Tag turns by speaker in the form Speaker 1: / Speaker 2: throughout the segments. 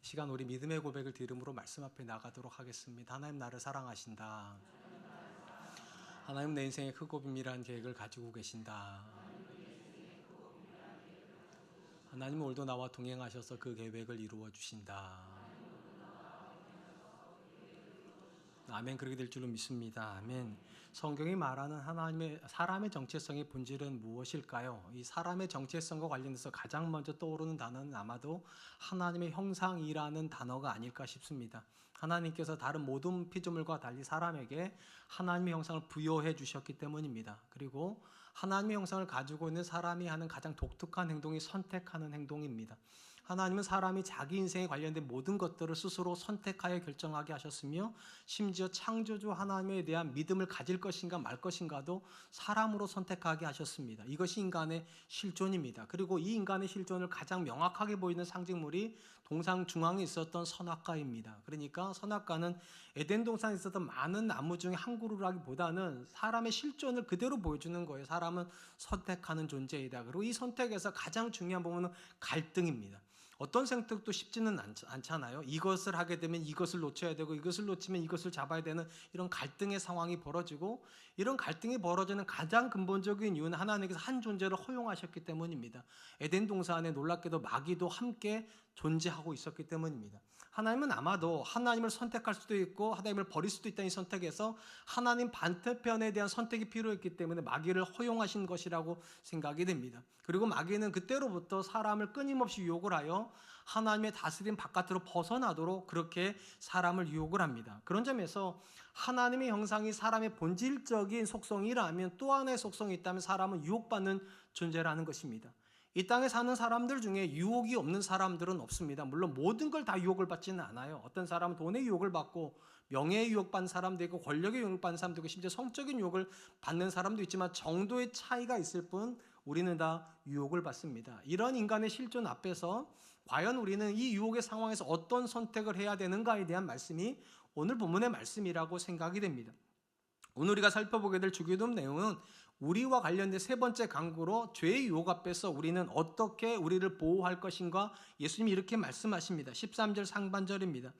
Speaker 1: 시간 우리 믿음의 고백을 들음으로 말씀 앞에 나가도록 하겠습니다. 하나님 나를 사랑하신다. 하나님 내 인생의 크고 비밀한 계획을 가지고 계신다. 하나님은 오늘도 나와 동행하셔서 그 계획을 이루어 주신다. 아멘. 그렇게 될 줄로 믿습니다. 아멘. 성경이 말하는 사람의 정체성의 본질은 무엇일까요? 이 사람의 정체성과 관련해서 가장 먼저 떠오르는 단어는 아마도 하나님의 형상이라는 단어가 아닐까 싶습니다. 하나님께서 다른 모든 피조물과 달리 사람에게 하나님의 형상을 부여해 주셨기 때문입니다. 그리고 하나님의 형상을 가지고 있는 사람이 하는 가장 독특한 행동이 선택하는 행동입니다. 하나님은 사람이 자기 인생에 관련된 모든 것들을 스스로 선택하여 결정하게 하셨으며 심지어 창조주 하나님에 대한 믿음을 가질 것인가 말 것인가도 사람으로 선택하게 하셨습니다. 이것이 인간의 실존입니다. 그리고 이 인간의 실존을 가장 명확하게 보이는 상징물이 동상 중앙에 있었던 선악과입니다. 그러니까 선악과는 에덴 동산에 있었던 많은 나무 중에 한 그루라기보다는 사람의 실존을 그대로 보여주는 거예요. 사람은 선택하는 존재이다. 그리고 이 선택에서 가장 중요한 부분은 갈등입니다. 어떤 선택도 쉽지는 않잖아요. 이것을 하게 되면 이것을 놓쳐야 되고 이것을 놓치면 이것을 잡아야 되는 이런 갈등의 상황이 벌어지고, 이런 갈등이 벌어지는 가장 근본적인 이유는 하나님께서 한 존재를 허용하셨기 때문입니다. 에덴 동산에 놀랍게도 마귀도 함께 존재하고 있었기 때문입니다. 하나님은 아마도 하나님을 선택할 수도 있고 하나님을 버릴 수도 있다는 이 선택에서 하나님 반대편에 대한 선택이 필요했기 때문에 마귀를 허용하신 것이라고 생각이 됩니다. 그리고 마귀는 그때로부터 사람을 끊임없이 유혹을 하여 하나님의 다스림 바깥으로 벗어나도록 그렇게 사람을 유혹을 합니다. 그런 점에서 하나님의 형상이 사람의 본질적인 속성이라면 또 하나의 속성이 있다면 사람은 유혹받는 존재라는 것입니다. 이 땅에 사는 사람들 중에 유혹이 없는 사람들은 없습니다. 물론 모든 걸 다 유혹을 받지는 않아요. 어떤 사람은 돈의 유혹을 받고 명예의 유혹받는 사람도 있고 권력의 유혹을 받는 사람도 있고 심지어 성적인 유혹을 받는 사람도 있지만 정도의 차이가 있을 뿐 우리는 다 유혹을 받습니다. 이런 인간의 실존 앞에서 과연 우리는 이 유혹의 상황에서 어떤 선택을 해야 되는가에 대한 말씀이 오늘 본문의 말씀이라고 생각이 됩니다. 오늘 우리가 살펴보게 될 주기도문 내용은 우리와 관련된 세 번째 강구로 죄의 유혹 앞에서 우리는 어떻게 우리를 보호할 것인가, 예수님이 이렇게 말씀하십니다. 13절 상반절입니다.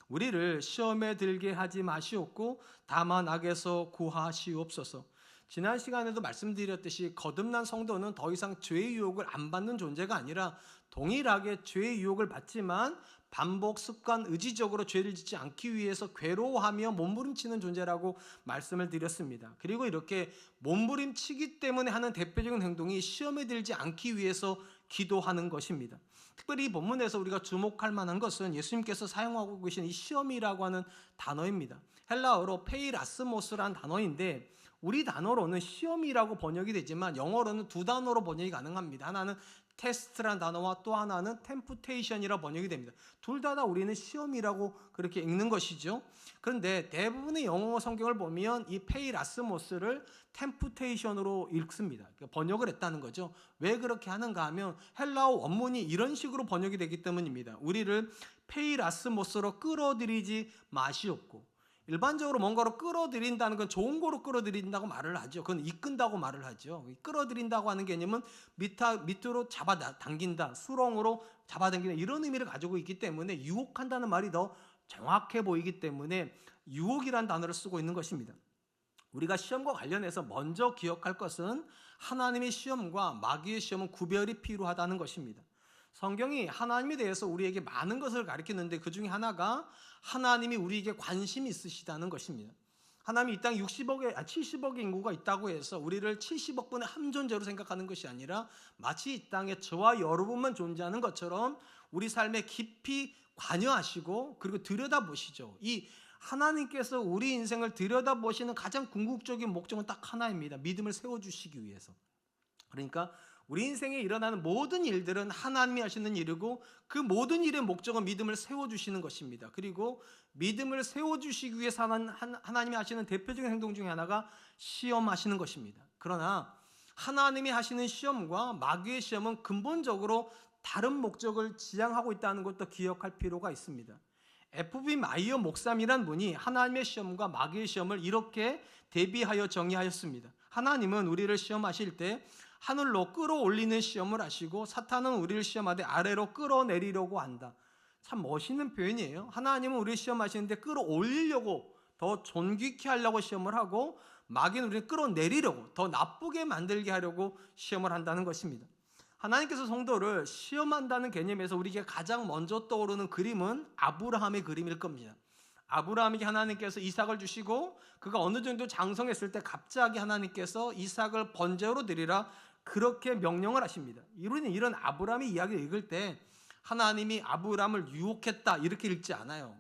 Speaker 1: 우리를 시험에 들게 하지 마시옵고 다만 악에서 구하시옵소서. 지난 시간에도 말씀드렸듯이 거듭난 성도는 더 이상 죄의 유혹을 안 받는 존재가 아니라 동일하게 죄의 유혹을 받지만 반복, 습관, 의지적으로 죄를 짓지 않기 위해서 괴로워하며 몸부림치는 존재라고 말씀을 드렸습니다. 그리고 이렇게 몸부림치기 때문에 하는 대표적인 행동이 시험에 들지 않기 위해서 기도하는 것입니다. 특별히 이 본문에서 우리가 주목할 만한 것은 예수님께서 사용하고 계신 이 시험이라고 하는 단어입니다. 헬라어로 페이라스모스라는 단어인데 우리 단어로는 시험이라고 번역이 되지만 영어로는 두 단어로 번역이 가능합니다. 하나는 테스트라는 단어와 또 하나는 템프테이션이라고 번역이 됩니다. 둘 다 우리는 시험이라고 그렇게 읽는 것이죠. 그런데 대부분의 영어 성경을 보면 이 페이라스모스를 템프테이션으로 읽습니다. 번역을 했다는 거죠. 왜 그렇게 하는가 하면 헬라어 원문이 이런 식으로 번역이 되기 때문입니다. 우리를 페이라스모스로 끌어들이지 마시옵고, 일반적으로 뭔가로 끌어들인다는 건 좋은 거로 끌어들인다고 말을 하죠. 그건 이끈다고 말을 하죠. 끌어들인다고 하는 개념은 밑으로 잡아당긴다, 수렁으로 잡아당긴다 이런 의미를 가지고 있기 때문에 유혹한다는 말이 더 정확해 보이기 때문에 유혹이라는 단어를 쓰고 있는 것입니다. 우리가 시험과 관련해서 먼저 기억할 것은 하나님의 시험과 마귀의 시험은 구별이 필요하다는 것입니다. 성경이 하나님에 대해서 우리에게 많은 것을 가르치는데 그 중에 하나가 하나님이 우리에게 관심이 있으시다는 것입니다. 하나님이 이 땅에 70억의 인구가 있다고 해서 우리를 70억 분의 한 존재로 생각하는 것이 아니라 마치 이 땅에 저와 여러분만 존재하는 것처럼 우리 삶에 깊이 관여하시고 그리고 들여다보시죠. 이 하나님께서 우리 인생을 들여다보시는 가장 궁극적인 목적은 딱 하나입니다. 믿음을 세워주시기 위해서. 그러니까 우리 인생에 일어나는 모든 일들은 하나님이 하시는 일이고 그 모든 일의 목적은 믿음을 세워주시는 것입니다. 그리고 믿음을 세워주시기 위해서 하나님이 하시는 대표적인 행동 중에 하나가 시험하시는 것입니다. 그러나 하나님이 하시는 시험과 마귀의 시험은 근본적으로 다른 목적을 지향하고 있다는 것도 기억할 필요가 있습니다. F.B. 마이어 목사님이란 분이 하나님의 시험과 마귀의 시험을 이렇게 대비하여 정의하였습니다. 하나님은 우리를 시험하실 때 하늘로 끌어올리는 시험을 하시고 사탄은 우리를 시험하되 아래로 끌어내리려고 한다. 참 멋있는 표현이에요. 하나님은 우리를 시험하시는데 끌어올리려고, 더 존귀케 하려고 시험을 하고, 마귀는 우리를 끌어내리려고, 더 나쁘게 만들게 하려고 시험을 한다는 것입니다. 하나님께서 성도를 시험한다는 개념에서 우리에게 가장 먼저 떠오르는 그림은 아브라함의 그림일 겁니다. 아브라함에게 하나님께서 이삭을 주시고 그가 어느 정도 장성했을 때 갑자기 하나님께서 이삭을 번제로 드리라 그렇게 명령을 하십니다. 우리는 이런 아브라함의 이야기를 읽을 때 하나님이 아브라함을 유혹했다 이렇게 읽지 않아요.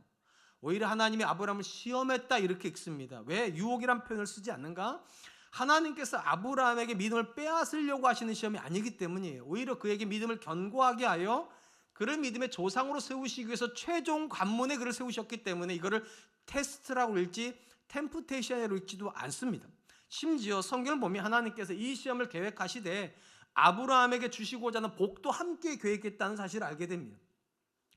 Speaker 1: 오히려 하나님이 아브라함을 시험했다 이렇게 읽습니다. 왜 유혹이란 표현을 쓰지 않는가? 하나님께서 아브라함에게 믿음을 빼앗으려고 하시는 시험이 아니기 때문이에요. 오히려 그에게 믿음을 견고하게 하여 그를 믿음의 조상으로 세우시기 위해서 최종 관문에 그를 세우셨기 때문에 이거를 테스트라고 읽지 템프테이션으로 읽지도 않습니다. 심지어 성경을 보면 하나님께서 이 시험을 계획하시되 아브라함에게 주시고자 하는 복도 함께 계획했다는 사실을 알게 됩니다.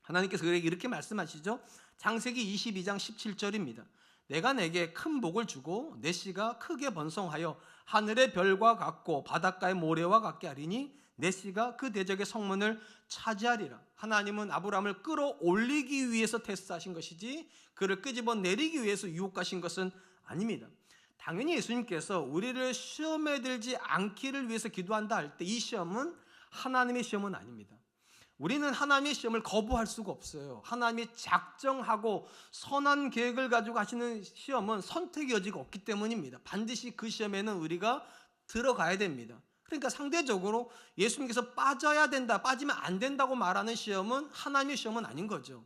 Speaker 1: 하나님께서 그에게 이렇게 말씀하시죠. 창세기 22장 17절입니다. 내가 내게 큰 복을 주고 내 씨가 크게 번성하여 하늘의 별과 같고 바닷가의 모래와 같게 하리니 내 씨가 그 대적의 성문을 차지하리라. 하나님은 아브라함을 끌어올리기 위해서 테스트하신 것이지 그를 끄집어내리기 위해서 유혹하신 것은 아닙니다. 당연히 예수님께서 우리를 시험에 들지 않기를 위해서 기도한다 할 때 이 시험은 하나님의 시험은 아닙니다. 우리는 하나님의 시험을 거부할 수가 없어요. 하나님이 작정하고 선한 계획을 가지고 하시는 시험은 선택의 여지가 없기 때문입니다. 반드시 그 시험에는 우리가 들어가야 됩니다. 그러니까 상대적으로 예수님께서 빠져야 된다, 빠지면 안 된다고 말하는 시험은 하나님의 시험은 아닌 거죠.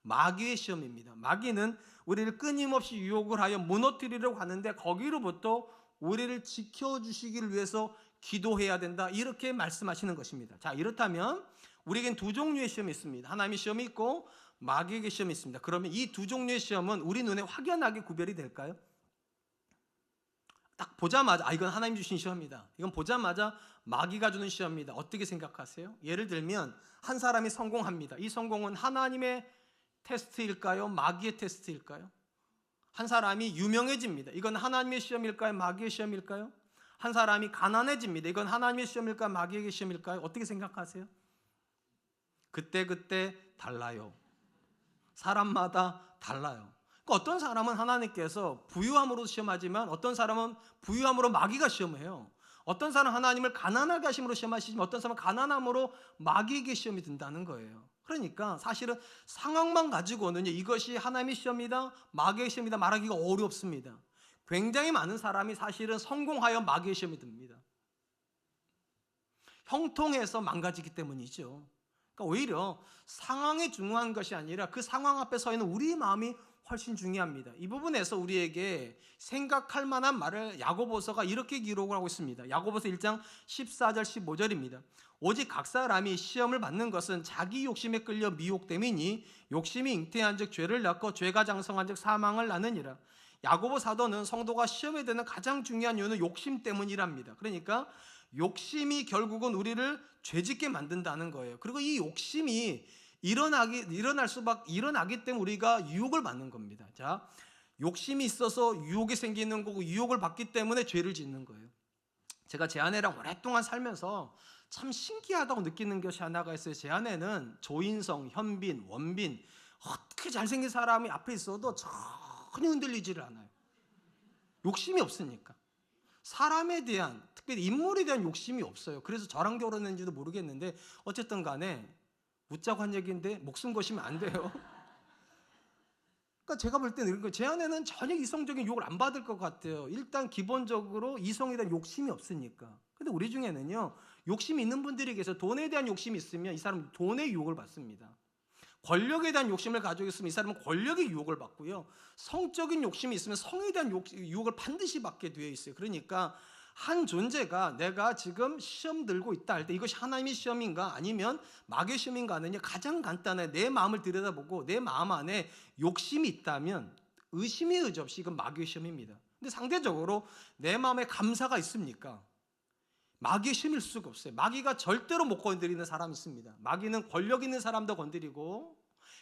Speaker 1: 마귀의 시험입니다. 마귀는 우리를 끊임없이 유혹을 하여 무너뜨리려고 하는데 거기로부터 우리를 지켜주시기를 위해서 기도해야 된다 이렇게 말씀하시는 것입니다. 자, 이렇다면 우리에겐 두 종류의 시험이 있습니다. 하나님의 시험이 있고 마귀에게 시험이 있습니다. 그러면 이 두 종류의 시험은 우리 눈에 확연하게 구별이 될까요? 딱 보자마자 이건 하나님 주신 시험이다. 이건 보자마자 마귀가 주는 시험입니다. 어떻게 생각하세요? 예를 들면 한 사람이 성공합니다. 이 성공은 하나님의 테스트일까요? 마귀의 테스트일까요? 한 사람이 유명해집니다. 이건 하나님의 시험일까요? 마귀의 시험일까요? 한 사람이 가난해집니다. 이건 하나님의 시험일까요? 마귀의 시험일까요? 어떻게 생각하세요? 그때 달라요. 사람마다 달라요. 어떤 사람은 하나님께서 부유함으로 시험하지만 어떤 사람은 부유함으로 마귀가 시험해요. 어떤 사람은 하나님을 가난하게 하심으로 시험하시지만 어떤 사람은 가난함으로 마귀에게 시험이 든다는 거예요. 그러니까 사실은 상황만 가지고는 이것이 하나님의 시험이다, 마귀의 시험이다 말하기가 어렵습니다. 굉장히 많은 사람이 사실은 성공하여 마귀의 시험이 듭니다. 형통해서 망가지기 때문이죠. 그러니까 오히려 상황이 중요한 것이 아니라 그 상황 앞에 서 있는 우리 마음이 훨씬 중요합니다. 이 부분에서 우리에게 생각할 만한 말을 야고보서가 이렇게 기록을 하고 있습니다. 야고보서 1장 14절 15절입니다. 오직 각 사람이 시험을 받는 것은 자기 욕심에 끌려 미혹됨이니 욕심이 잉태한 즉 죄를 낳고 죄가 장성한 즉 사망을 낳느니라. 야고보 사도는 성도가 시험에 드는 가장 중요한 이유는 욕심 때문이랍니다. 그러니까 욕심이 결국은 우리를 죄짓게 만든다는 거예요. 그리고 이 욕심이 일어나기 때문에 우리가 유혹을 받는 겁니다. 자, 욕심이 있어서 유혹이 생기는 거고 유혹을 받기 때문에 죄를 짓는 거예요. 제가 제 아내랑 오랫동안 살면서 참 신기하다고 느끼는 것이 하나가 있어요. 제 아내는 조인성, 현빈, 원빈 어떻게 잘생긴 사람이 앞에 있어도 전혀 흔들리지를 않아요. 욕심이 없으니까. 사람에 대한, 특별히 인물에 대한 욕심이 없어요. 그래서 저랑 결혼했는지도 모르겠는데 어쨌든 간에 웃자고 한 얘기인데 목숨 거시면 안 돼요. 그러니까 제가 볼 때는 이런 거예요. 제 아내는 전혀 이성적인 유혹을 안 받을 것 같아요. 일단 기본적으로 이성에 대한 욕심이 없으니까. 근데 우리 중에는요, 욕심이 있는 분들이 계세요. 돈에 대한 욕심이 있으면 이 사람은 돈의 유혹을 받습니다. 권력에 대한 욕심을 가지고 있으면 이 사람은 권력의 유혹을 받고요. 성적인 욕심이 있으면 성에 대한 유혹을 반드시 받게 되어 있어요. 그러니까 한 존재가 내가 지금 시험 들고 있다 할 때 이것이 하나님의 시험인가 아니면 마귀의 시험인가 하느냐 가장 간단해. 내 마음을 들여다보고 내 마음 안에 욕심이 있다면 의심의 의지 없이 이건 마귀의 시험입니다. 근데 상대적으로 내 마음에 감사가 있습니까? 마귀의 시험일 수가 없어요. 마귀가 절대로 못 건드리는 사람이 있습니다. 마귀는 권력 있는 사람도 건드리고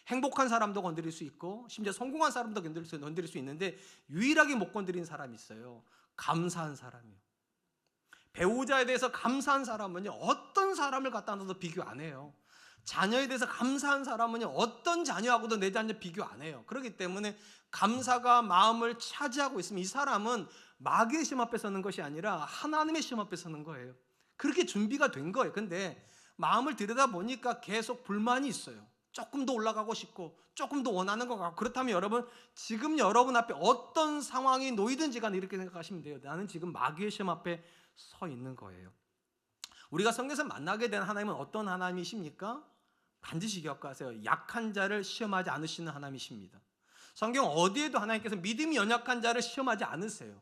Speaker 1: 행복한 사람도 건드릴 수 있고 심지어 성공한 사람도 건드릴 수 있는데 유일하게 못 건드리는 사람이 있어요. 감사한 사람이요. 배우자에 대해서 감사한 사람은요, 어떤 사람을 갖다 놔도 비교 안 해요. 자녀에 대해서 감사한 사람은 어떤 자녀하고도 내 자녀 비교 안 해요. 그렇기 때문에 감사가 마음을 차지하고 있으면 이 사람은 마귀의 시험 앞에 서는 것이 아니라 하나님의 시험 앞에 서는 거예요. 그렇게 준비가 된 거예요. 근데 마음을 들여다보니까 계속 불만이 있어요. 조금 더 올라가고 싶고 조금 더 원하는 것 같고. 그렇다면 여러분, 지금 여러분 앞에 어떤 상황이 놓이든지 간에 이렇게 생각하시면 돼요. 나는 지금 마귀의 시험 앞에 서 있는 거예요. 우리가 성경에서 만나게 된 하나님은 어떤 하나님이십니까? 반드시 기억하세요. 약한 자를 시험하지 않으시는 하나님이십니다. 성경 어디에도 하나님께서 믿음이 연약한 자를 시험하지 않으세요.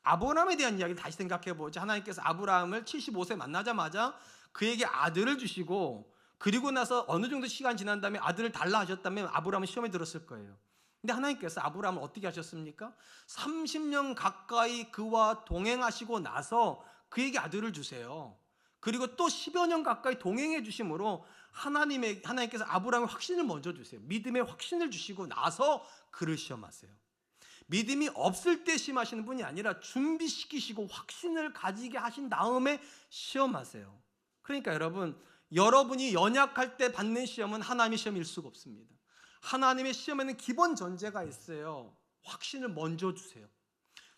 Speaker 1: 아브라함에 대한 이야기를 다시 생각해 보죠. 하나님께서 아브라함을 75세 만나자마자 그에게 아들을 주시고, 그리고 나서 어느 정도 시간 지난 다음에 아들을 달라 하셨다면 아브라함은 시험에 들었을 거예요. 근데 하나님께서 아브라함을 어떻게 하셨습니까? 30년 가까이 그와 동행하시고 나서 그에게 아들을 주세요. 그리고 또 10여 년 가까이 동행해 주심으로 하나님께서 아브라함의 확신을 먼저 주세요. 믿음의 확신을 주시고 나서 그를 시험하세요. 믿음이 없을 때 시험하시는 분이 아니라 준비시키시고 확신을 가지게 하신 다음에 시험하세요. 그러니까 여러분이 연약할 때 받는 시험은 하나님의 시험일 수가 없습니다. 하나님의 시험에는 기본 전제가 있어요. 확신을 먼저 주세요.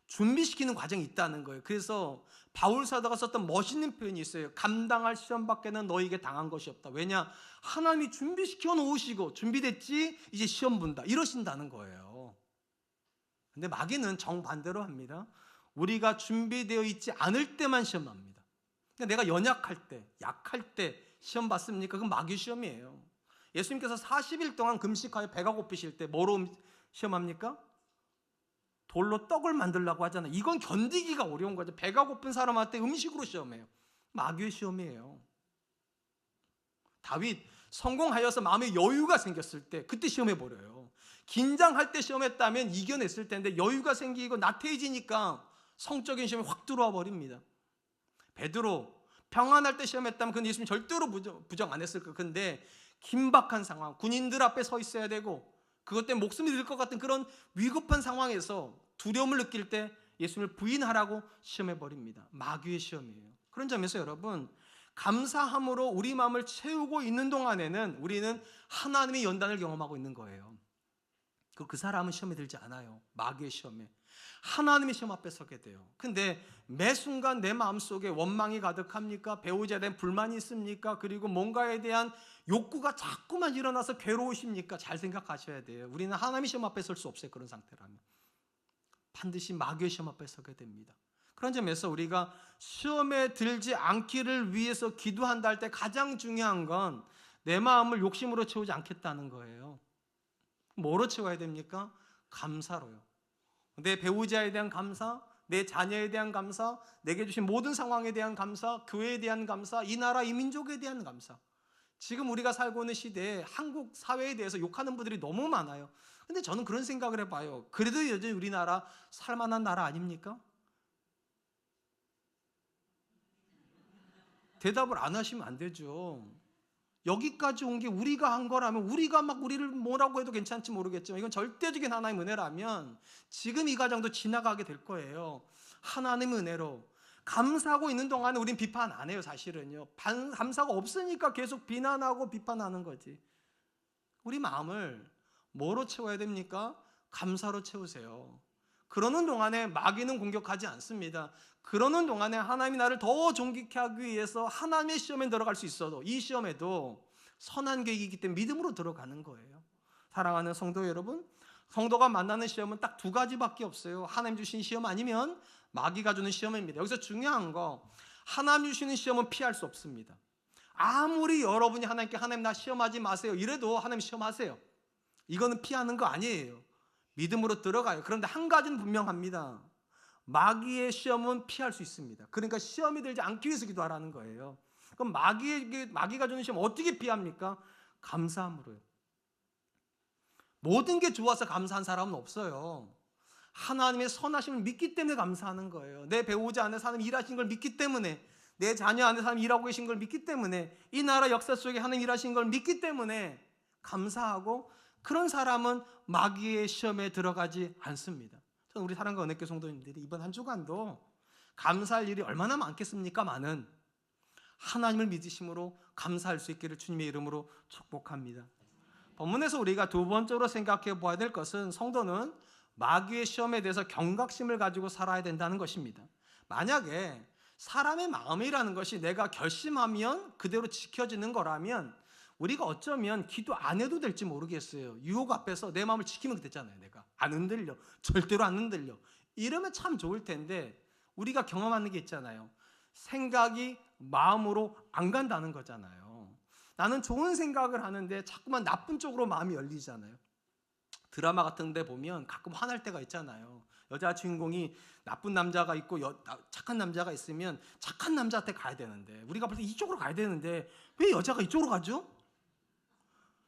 Speaker 1: 준비시키는 과정이 있다는 거예요. 그래서 바울 사도가 썼던 멋있는 표현이 있어요. 감당할 시험밖에는 너에게 당한 것이 없다. 왜냐? 하나님이 준비시켜 놓으시고 준비됐지? 이제 시험 본다. 이러신다는 거예요. 근데 마귀는 정반대로 합니다. 우리가 준비되어 있지 않을 때만 시험합니다. 내가 연약할 때, 약할 때 시험 받습니까? 그건 마귀 시험이에요. 예수님께서 40일 동안 금식하여 배가 고프실 때 뭐로 시험합니까? 돌로 떡을 만들려고 하잖아요. 이건 견디기가 어려운 거죠. 배가 고픈 사람한테 음식으로 시험해요. 마귀의 시험이에요. 다윗 성공하여서 마음에 여유가 생겼을 때 그때 시험해버려요. 긴장할 때 시험했다면 이겨냈을 텐데 여유가 생기고 나태해지니까 성적인 시험이 확 들어와 버립니다. 베드로 평안할 때 시험했다면 그건 예수님 절대로 부정 안 했을 거예요. 근데 긴박한 상황, 군인들 앞에 서 있어야 되고 그것 때문에 목숨이 들 것 같은 그런 위급한 상황에서 두려움을 느낄 때 예수님을 부인하라고 시험해버립니다. 마귀의 시험이에요. 그런 점에서 여러분, 감사함으로 우리 마음을 채우고 있는 동안에는 우리는 하나님의 연단을 경험하고 있는 거예요. 그 사람은 시험에 들지 않아요. 마귀의 시험에. 하나님의 시험 앞에 서게 돼요. 근데 매 순간 내 마음속에 원망이 가득합니까? 배우자에 대한 불만이 있습니까? 그리고 뭔가에 대한 욕구가 자꾸만 일어나서 괴로우십니까? 잘 생각하셔야 돼요. 우리는 하나님의 시험 앞에 설 수 없어요. 그런 상태라면. 반드시 마귀의 시험 앞에 서게 됩니다. 그런 점에서 우리가 시험에 들지 않기를 위해서 기도한다 할 때 가장 중요한 건 내 마음을 욕심으로 채우지 않겠다는 거예요. 뭐로 채워야 됩니까? 감사로요. 내 배우자에 대한 감사, 내 자녀에 대한 감사, 내게 주신 모든 상황에 대한 감사, 교회에 대한 감사, 이 나라 이 민족에 대한 감사. 지금 우리가 살고 있는 시대에 한국 사회에 대해서 욕하는 분들이 너무 많아요. 근데 저는 그런 생각을 해봐요. 그래도 여전히 우리나라 살만한 나라 아닙니까? 대답을 안 하시면 안 되죠. 여기까지 온 게 우리가 한 거라면 우리가 막 우리를 뭐라고 해도 괜찮지 모르겠지만 이건 절대적인 하나님의 은혜라면 지금 이 과정도 지나가게 될 거예요. 하나님의 은혜로 감사하고 있는 동안에 우린 비판 안 해요. 사실은요. 감사가 없으니까 계속 비난하고 비판하는 거지. 우리 마음을 뭐로 채워야 됩니까? 감사로 채우세요. 그러는 동안에 마귀는 공격하지 않습니다. 그러는 동안에 하나님이 나를 더 존귀케 하기 위해서 하나님의 시험에 들어갈 수 있어도 이 시험에도 선한 계획이기 때문에 믿음으로 들어가는 거예요. 사랑하는 성도 여러분, 성도가 만나는 시험은 딱 두 가지밖에 없어요. 하나님 주신 시험 아니면 마귀가 주는 시험입니다. 여기서 중요한 거, 하나님 주시는 시험은 피할 수 없습니다. 아무리 여러분이 하나님께 하나님 나 시험하지 마세요 이래도 하나님 시험하세요. 이거는 피하는 거 아니에요. 믿음으로 들어가요. 그런데 한 가지는 분명합니다. 마귀의 시험은 피할 수 있습니다. 그러니까 시험이 들지 않기 위해서 기도하라는 거예요. 그럼 마귀가 주는 시험 어떻게 피합니까? 감사함으로요. 모든 게 좋아서 감사한 사람은 없어요. 하나님의 선하심을 믿기 때문에 감사하는 거예요. 내 배우자 안에 하나님 일하신 걸 믿기 때문에, 내 자녀 안에 하나님 일하고 계신 걸 믿기 때문에, 이 나라 역사 속에 하나님 일하신 걸 믿기 때문에 감사하고, 그런 사람은 마귀의 시험에 들어가지 않습니다. 저는 우리 사랑과 은혜교회 성도님들이 이번 한 주간도 감사할 일이 얼마나 많겠습니까? 많은 하나님을 믿으심으로 감사할 수 있기를 주님의 이름으로 축복합니다. 본문에서 우리가 두 번째로 생각해 보아야 될 것은 성도는 마귀의 시험에 대해서 경각심을 가지고 살아야 된다는 것입니다. 만약에 사람의 마음이라는 것이 내가 결심하면 그대로 지켜지는 거라면 우리가 어쩌면 기도 안 해도 될지 모르겠어요. 유혹 앞에서 내 마음을 지키면 되잖아요. 내가 안 흔들려, 절대로 안 흔들려. 이러면 참 좋을 텐데 우리가 경험하는 게 있잖아요. 생각이 마음으로 안 간다는 거잖아요. 나는 좋은 생각을 하는데 자꾸만 나쁜 쪽으로 마음이 열리잖아요. 드라마 같은 데 보면 가끔 화날 때가 있잖아요. 여자 주인공이 나쁜 남자가 있고 착한 남자가 있으면 착한 남자한테 가야 되는데 우리가 볼 때 이쪽으로 가야 되는데 왜 여자가 이쪽으로 가죠?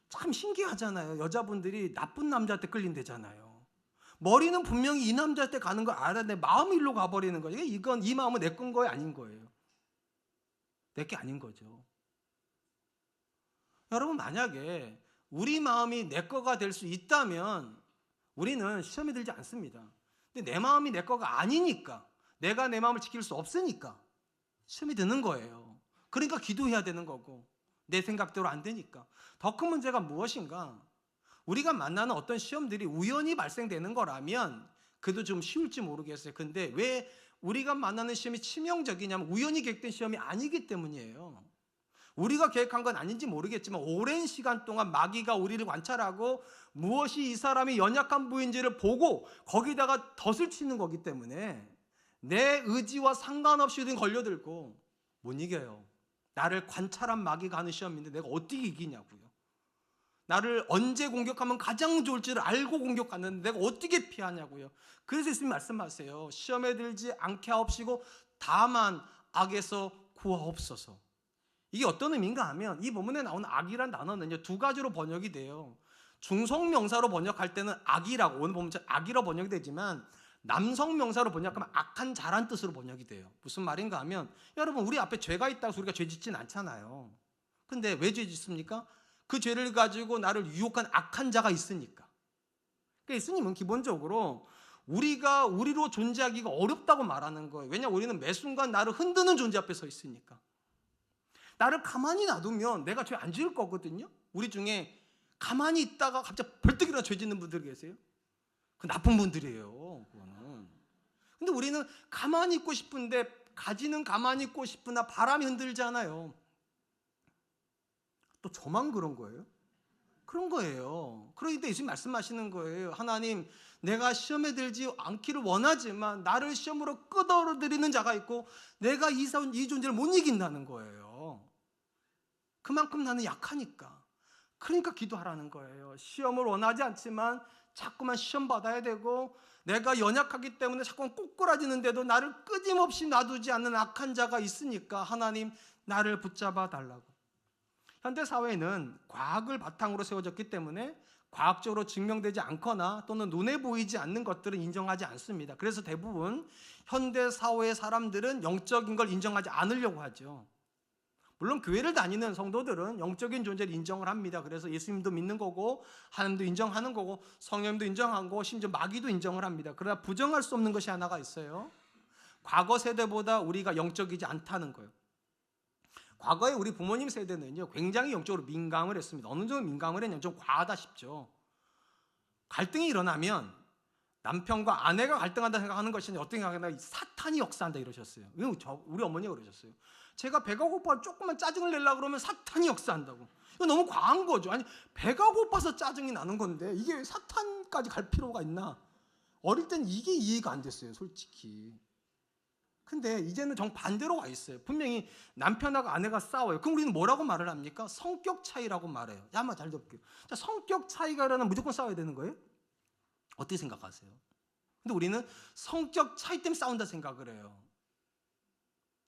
Speaker 1: 참 신기하잖아요. 여자분들이 나쁜 남자한테 끌린대잖아요. 머리는 분명히 이 남자한테 가는 걸 알아내 마음이 일로 가버리는 거예요. 이건 이 마음은 내 건 거예요, 아닌 거예요? 내 게 아닌 거죠. 여러분, 만약에 우리 마음이 내 거가 될 수 있다면 우리는 시험에 들지 않습니다. 근데 내 마음이 내 거가 아니니까, 내가 내 마음을 지킬 수 없으니까 시험이 드는 거예요. 그러니까 기도해야 되는 거고, 내 생각대로 안 되니까. 더 큰 문제가 무엇인가? 우리가 만나는 어떤 시험들이 우연히 발생되는 거라면 그래도 좀 쉬울지 모르겠어요. 근데 왜 우리가 만나는 시험이 치명적이냐면 우연히 계획된 시험이 아니기 때문이에요. 우리가 계획한 건 아닌지 모르겠지만 오랜 시간 동안 마귀가 우리를 관찰하고 무엇이 이 사람이 연약한 부인지를 보고 거기다가 덫을 치는 거기 때문에 내 의지와 상관없이 걸려들고 못 이겨요. 나를 관찰한 마귀가 하는 시험인데 내가 어떻게 이기냐고요. 나를 언제 공격하면 가장 좋을지를 알고 공격하는데 내가 어떻게 피하냐고요. 그래서 예수님 말씀하세요. 시험에 들지 않게 하옵시고 다만 악에서 구하옵소서. 이게 어떤 의미인가 하면 이 본문에 나오는 악이란 단어는요, 두 가지로 번역이 돼요. 중성명사로 번역할 때는 악이라고, 오늘 보면 악이라고 번역이 되지만 남성명사로 번역하면 악한 자란 뜻으로 번역이 돼요. 무슨 말인가 하면 여러분, 우리 앞에 죄가 있다고 해서 우리가 죄 짓진 않잖아요. 근데 왜 죄 짓습니까? 그 죄를 가지고 나를 유혹한 악한 자가 있으니까. 그러니까 예수님은 기본적으로 우리가 우리로 존재하기가 어렵다고 말하는 거예요. 왜냐하면 우리는 매 순간 나를 흔드는 존재 앞에 서 있으니까. 나를 가만히 놔두면 내가 죄 안 지을 거거든요. 우리 중에 가만히 있다가 갑자기 벌떡 일어나 죄 짓는 분들 계세요. 그 나쁜 분들이에요. 그거는. 근데 우리는 가만히 있고 싶은데 가지는 가만히 있고 싶으나 바람이 흔들잖아요. 또 저만 그런 거예요? 그런 거예요. 그러니까 예수님 말씀하시는 거예요. 하나님, 내가 시험에 들지 않기를 원하지만 나를 시험으로 끌어들이는 자가 있고 내가 이 존재를 못 이긴다는 거예요. 그만큼 나는 약하니까. 그러니까 기도하라는 거예요. 시험을 원하지 않지만 자꾸만 시험 받아야 되고 내가 연약하기 때문에 자꾸만 꼬꾸라지는데도 나를 끊임없이 놔두지 않는 악한 자가 있으니까 하나님, 나를 붙잡아 달라고. 현대사회는 과학을 바탕으로 세워졌기 때문에 과학적으로 증명되지 않거나 또는 눈에 보이지 않는 것들은 인정하지 않습니다. 그래서 대부분 현대사회의 사람들은 영적인 걸 인정하지 않으려고 하죠. 물론 교회를 다니는 성도들은 영적인 존재를 인정을 합니다. 그래서 예수님도 믿는 거고 하나님도 인정하는 거고 성령님도 인정하고 심지어 마귀도 인정을 합니다. 그러나 부정할 수 없는 것이 하나가 있어요. 과거 세대보다 우리가 영적이지 않다는 거예요. 과거에 우리 부모님 세대는요, 굉장히 영적으로 민감을 했습니다. 어느 정도 민감을 했냐면 좀 과하다 싶죠. 갈등이 일어나면 남편과 아내가 갈등한다 생각하는 것이 어떻게 생각하나 사탄이 역사한다 이러셨어요. 우리 어머니가 그러셨어요. 제가 배가 고파 조금만 짜증을 내려고 그러면 사탄이 역사한다고. 이거 너무 과한 거죠. 아니, 배가 고파서 짜증이 나는 건데 이게 왜 사탄까지 갈 필요가 있나? 어릴 땐 이게 이해가 안 됐어요, 솔직히. 근데 이제는 정반대로 와 있어요. 분명히 남편하고 아내가 싸워요. 그럼 우리는 뭐라고 말을 합니까? 성격 차이라고 말해요. 한번 잘 들어볼게요. 자, 성격 차이가 일어나면 무조건 싸워야 되는 거예요? 어떻게 생각하세요? 근데 우리는 성격 차이 때문에 싸운다 생각을 해요.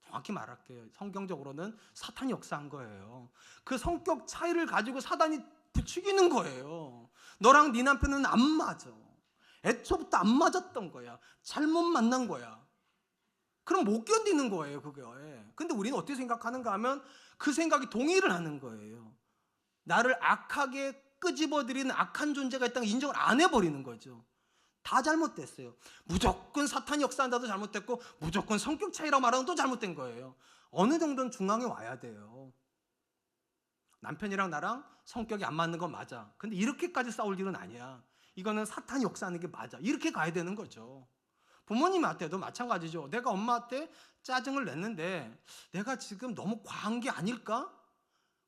Speaker 1: 정확히 말할게요. 성경적으로는 사탄이 역사한 거예요. 그 성격 차이를 가지고 사단이 부추기는 거예요. 너랑 네 남편은 안 맞아. 애초부터 안 맞았던 거야. 잘못 만난 거야. 그럼 못 견디는 거예요, 그게. 근데 우리는 어떻게 생각하는가 하면 그 생각이 동의를 하는 거예요. 나를 악하게 끄집어들이는 악한 존재가 있다는 인정을 안 해버리는 거죠. 다 잘못됐어요. 무조건 사탄이 역사한다도 잘못됐고 무조건 성격 차이라고 말하는 또 잘못된 거예요. 어느 정도는 중앙에 와야 돼요. 남편이랑 나랑 성격이 안 맞는 건 맞아. 근데 이렇게까지 싸울 일은 아니야. 이거는 사탄이 역사하는 게 맞아. 이렇게 가야 되는 거죠. 부모님한테도 마찬가지죠. 내가 엄마한테 짜증을 냈는데 내가 지금 너무 과한 게 아닐까?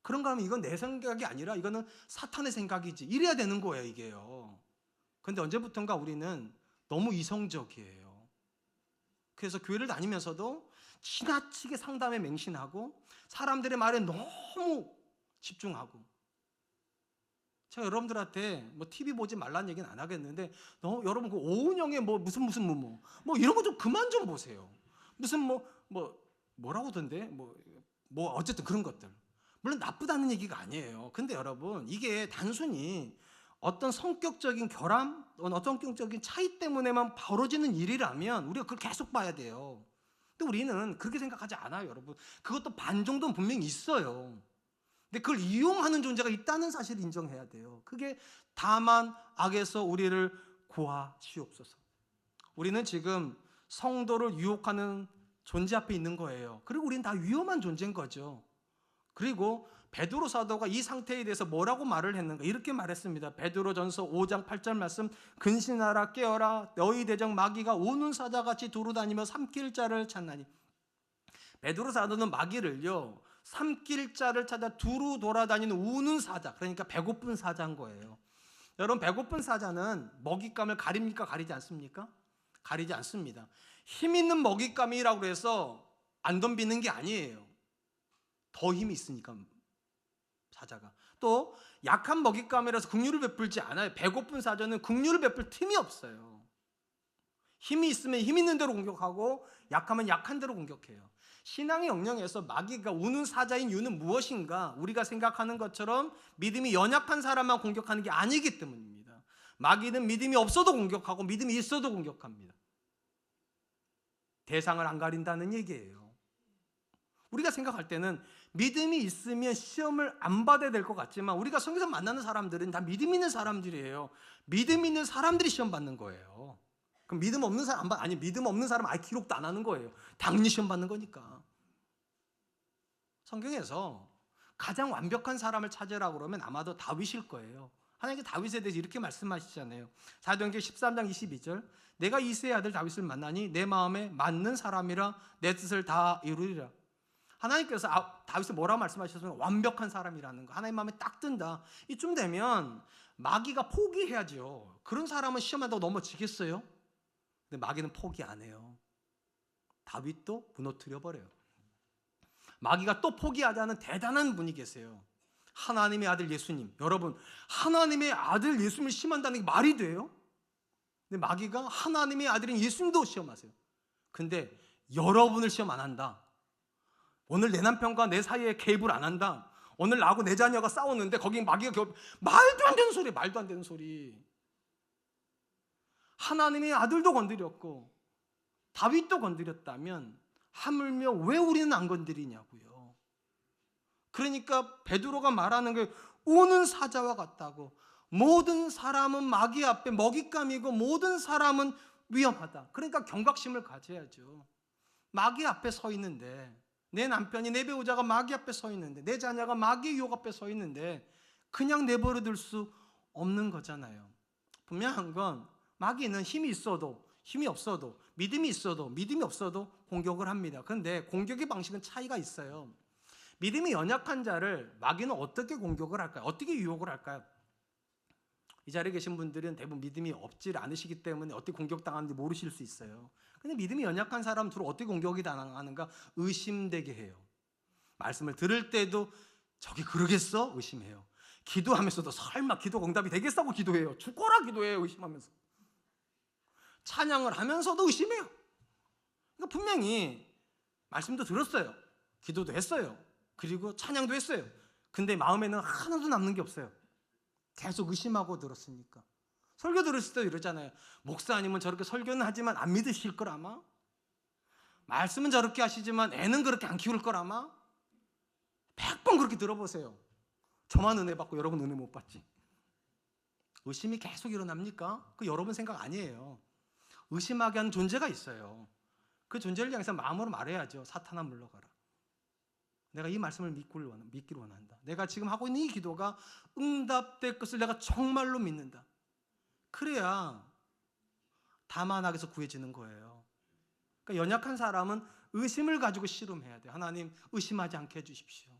Speaker 1: 그런가 하면 이건 내 생각이 아니라 이거는 사탄의 생각이지. 이래야 되는 거예요, 이게요. 근데 언제부턴가 우리는 너무 이성적이에요. 그래서 교회를 다니면서도 지나치게 상담에 맹신하고 사람들의 말에 너무 집중하고, 제가 여러분들한테 뭐 TV 보지 말라는 얘기는 안 하겠는데 여러분 그 오은영의 뭐 무슨 이런 거 좀 그만 좀 보세요. 무슨 뭐라고던데 뭐 어쨌든 그런 것들 물론 나쁘다는 얘기가 아니에요. 근데 여러분 이게 단순히 어떤 성격적인 결함, 어떤 성격적인 차이 때문에만 벌어지는 일이라면 우리가 그걸 계속 봐야 돼요. 근데 우리는 그렇게 생각하지 않아요, 여러분. 그것도 반 정도는 분명히 있어요. 근데 그걸 이용하는 존재가 있다는 사실을 인정해야 돼요. 그게 다만 악에서 우리를 구하시옵소서. 우리는 지금 성도를 유혹하는 존재 앞에 있는 거예요. 그리고 우리는 다 위험한 존재인 거죠. 그리고 베드로 사도가 이 상태에 대해서 뭐라고 말을 했는가? 이렇게 말했습니다. 베드로전서 5장 8절 말씀, 근신하라 깨어라 너희 대적 마귀가 우는 사자같이 두루다니며 삼킬 자를 찾나니. 베드로 사도는 마귀를요 삼킬 자를 찾아 두루 돌아다니는 우는 사자, 그러니까 배고픈 사자인 거예요. 여러분, 배고픈 사자는 먹잇감을 가립니까? 가리지 않습니까? 가리지 않습니다. 힘 있는 먹잇감이라고 해서 안 덤비는 게 아니에요. 더 힘이 있으니까 사자가. 또 약한 먹잇감이라서 긍휼을 베풀지 않아요. 배고픈 사자는 긍휼을 베풀 틈이 없어요. 힘이 있으면 힘 있는 대로 공격하고 약하면 약한 대로 공격해요. 신앙의 영역에서 마귀가 우는 사자인 이유는 무엇인가? 우리가 생각하는 것처럼 믿음이 연약한 사람만 공격하는 게 아니기 때문입니다. 마귀는 믿음이 없어도 공격하고 믿음이 있어도 공격합니다. 대상을 안 가린다는 얘기예요. 우리가 생각할 때는 믿음이 있으면 시험을 안 받아야 될 것 같지만 우리가 성경에서 만나는 사람들은 다 믿음 있는 사람들이에요. 믿음 있는 사람들이 시험 받는 거예요. 그럼 믿음 없는 사람 믿음 없는 사람 아예 기록도 안 하는 거예요. 당연히 시험 받는 거니까. 성경에서 가장 완벽한 사람을 찾으라고 그러면 아마도 다윗일 거예요. 하나님께서 다윗에 대해서 이렇게 말씀하시잖아요. 사도행전 13장 22절, 내가 이새의 아들 다윗을 만나니 내 마음에 맞는 사람이라 내 뜻을 다 이루리라. 하나님께서 다윗을 뭐라고 말씀하셨으면 완벽한 사람이라는 거, 하나님 마음에 딱 든다. 이쯤 되면 마귀가 포기해야죠. 그런 사람은 시험한다고 넘어지겠어요? 근데 마귀는 포기 안 해요. 다윗도 무너뜨려 버려요. 마귀가 또 포기하지 않은 대단한 분이 계세요. 하나님의 아들 예수님. 여러분, 하나님의 아들 예수님을 시험한다는 게 말이 돼요? 근데 마귀가 하나님의 아들인 예수님도 시험하세요. 근데 여러분을 시험 안 한다. 오늘 내 남편과 내 사이에 개입을 안 한다. 오늘 나하고 내 자녀가 싸웠는데 거기 마귀가 말도 안 되는 소리, 말도 안 되는 소리. 하나님의 아들도 건드렸고 다윗도 건드렸다면 하물며 왜 우리는 안 건드리냐고요. 그러니까 베드로가 말하는 게 우는 사자와 같다고. 모든 사람은 마귀 앞에 먹잇감이고 모든 사람은 위험하다. 그러니까 경각심을 가져야죠. 마귀 앞에 서 있는데, 내 남편이, 내 배우자가 마귀 앞에 서 있는데, 내 자녀가 마귀의 유혹 앞에 서 있는데 그냥 내버려 둘 수 없는 거잖아요. 분명한 건 마귀는 힘이 있어도 힘이 없어도, 믿음이 있어도 믿음이 없어도 공격을 합니다. 그런데 공격의 방식은 차이가 있어요. 믿음이 연약한 자를 마귀는 어떻게 공격을 할까요? 어떻게 유혹을 할까요? 이 자리에 계신 분들은 대부분 믿음이 없지 않으시기 때문에 어떻게 공격당하는지 모르실 수 있어요. 근데 믿음이 연약한 사람 주로 어떻게 공격이 당하는가? 의심되게 해요. 말씀을 들을 때도 저게 그러겠어? 의심해요. 기도하면서도 설마 기도가 응답이 되겠다고 기도해요. 죽어라 기도해요. 의심하면서. 찬양을 하면서도 의심해요. 그러니까 분명히 말씀도 들었어요. 기도도 했어요. 그리고 찬양도 했어요. 근데 마음에는 하나도 남는 게 없어요. 계속 의심하고 들었으니까. 설교 들으실 때 이러잖아요. 목사님은 저렇게 설교는 하지만 안 믿으실 걸 아마? 말씀은 저렇게 하시지만 애는 그렇게 안 키울 걸 아마? 100번 그렇게 들어보세요. 저만 은혜 받고 여러분 은혜 못 받지. 의심이 계속 일어납니까? 그 여러분 생각 아니에요. 의심하게 하는 존재가 있어요. 그 존재를 향해서 마음으로 말해야죠. 사탄아 물러가라. 내가 이 말씀을 믿기를 원한다. 내가 지금 하고 있는 이 기도가 응답될 것을 내가 정말로 믿는다. 그래야 다만하게서 구해지는 거예요. 그러니까 연약한 사람은 의심을 가지고 씨름해야 돼요. 하나님, 의심하지 않게 해주십시오.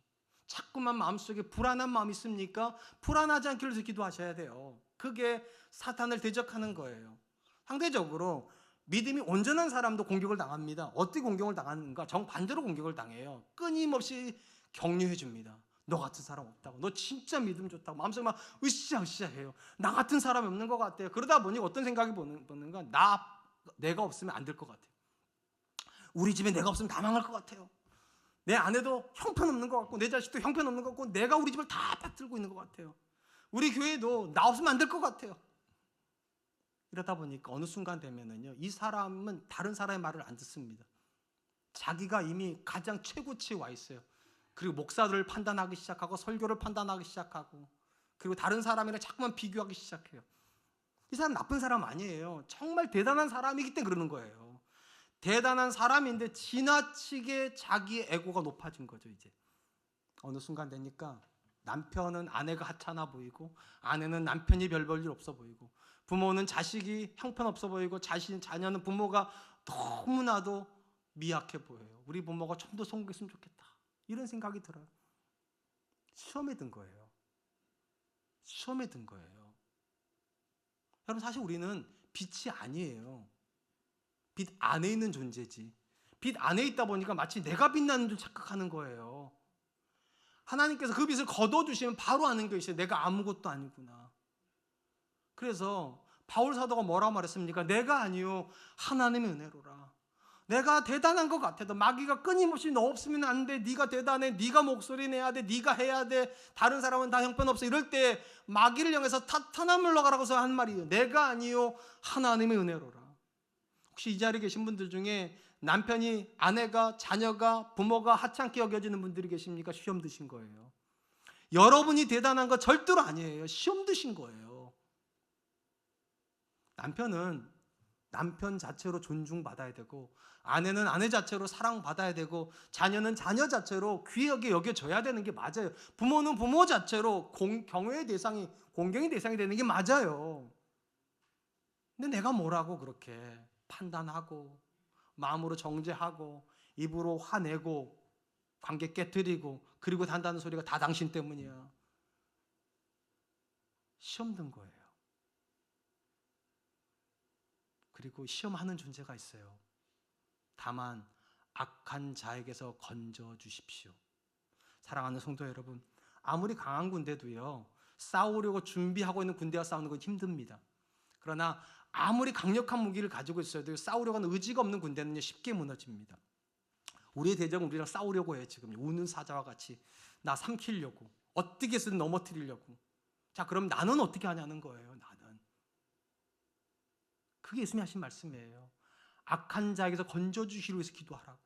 Speaker 1: 자꾸만 마음속에 불안한 마음이 있습니까? 불안하지 않기를 위해서 기도하셔야 돼요. 그게 사탄을 대적하는 거예요. 상대적으로 믿음이 온전한 사람도 공격을 당합니다. 어떻게 공격을 당하는가? 정반대로 공격을 당해요. 끊임없이 격려해 줍니다. 너 같은 사람 없다고. 너 진짜 믿음 좋다고. 마음속에 막 으쌰으쌰 해요. 나 같은 사람이 없는 것 같아요. 그러다 보니 어떤 생각이 보는가? 내가 없으면 안 될 것 같아요. 우리 집에 내가 없으면 다 망할 것 같아요. 내 아내도 형편없는 것 같고 내 자식도 형편없는 것 같고 내가 우리 집을 다 빠뜨리고 있는 것 같아요. 우리 교회도 나 없으면 안 될 것 같아요. 이러다 보니까 어느 순간 되면은요, 이 사람은 다른 사람의 말을 안 듣습니다. 자기가 이미 가장 최고치에 와 있어요. 그리고 목사들을 판단하기 시작하고 설교를 판단하기 시작하고 그리고 다른 사람이랑 자꾸만 비교하기 시작해요. 이 사람 나쁜 사람 아니에요. 정말 대단한 사람이기 때문에 그러는 거예요. 대단한 사람인데 지나치게 자기의 에고가 높아진 거죠. 이제 어느 순간 되니까 남편은 아내가 하찮아 보이고 아내는 남편이 별 볼 일 없어 보이고 부모는 자식이 형편없어 보이고 자녀는 부모가 너무나도 미약해 보여요. 우리 부모가 좀 더 성공했으면 좋겠다. 이런 생각이 들어요. 시험에 든 거예요. 시험에 든 거예요. 여러분, 사실 우리는 빛이 아니에요. 빛 안에 있는 존재지. 빛 안에 있다 보니까 마치 내가 빛나는 줄 착각하는 거예요. 하나님께서 그 빛을 거둬주시면 바로 아는 것이 내가 아무것도 아니구나. 그래서 바울 사도가 뭐라고 말했습니까? 내가 아니요 하나님의 은혜로라. 내가 대단한 것 같아도 마귀가 끊임없이 너 없으면 안 돼. 네가 대단해. 네가 목소리 내야 돼. 네가 해야 돼. 다른 사람은 다 형편없어. 이럴 때 마귀를 향해서 탄탄한 물러가라고서 한 말이에요. 내가 아니요 하나님의 은혜로라. 혹시 이 자리에 계신 분들 중에 남편이, 아내가, 자녀가, 부모가 하찮게 여겨지는 분들이 계십니까? 시험 드신 거예요. 여러분이 대단한 거 절대로 아니에요. 시험 드신 거예요. 남편은 남편 자체로 존중받아야 되고 아내는 아내 자체로 사랑받아야 되고 자녀는 자녀 자체로 귀하게 여겨져야 되는 게 맞아요. 부모는 부모 자체로 경외의 대상이, 공경의 대상이 되는 게 맞아요. 근데 내가 뭐라고 그렇게 판단하고 마음으로 정죄하고 입으로 화내고 관계 깨뜨리고 그리고 한다는 소리가 다 당신 때문이야. 시험 든 거예요. 그리고 시험하는 존재가 있어요. 다만 악한 자에게서 건져 주십시오. 사랑하는 성도 여러분, 아무리 강한 군대도요, 싸우려고 준비하고 있는 군대와 싸우는 건 힘듭니다. 그러나 아무리 강력한 무기를 가지고 있어도 싸우려고 하는 의지가 없는 군대는 쉽게 무너집니다. 우리의 대적은 우리랑 싸우려고 해요. 지금 우는 사자와 같이 나 삼키려고, 어떻게 해서든 넘어뜨리려고. 자, 그럼 나는 어떻게 하냐는 거예요. 나는. 그게 예수님이 하신 말씀이에요. 악한 자에게서 건져주시기 위해서 기도하라고.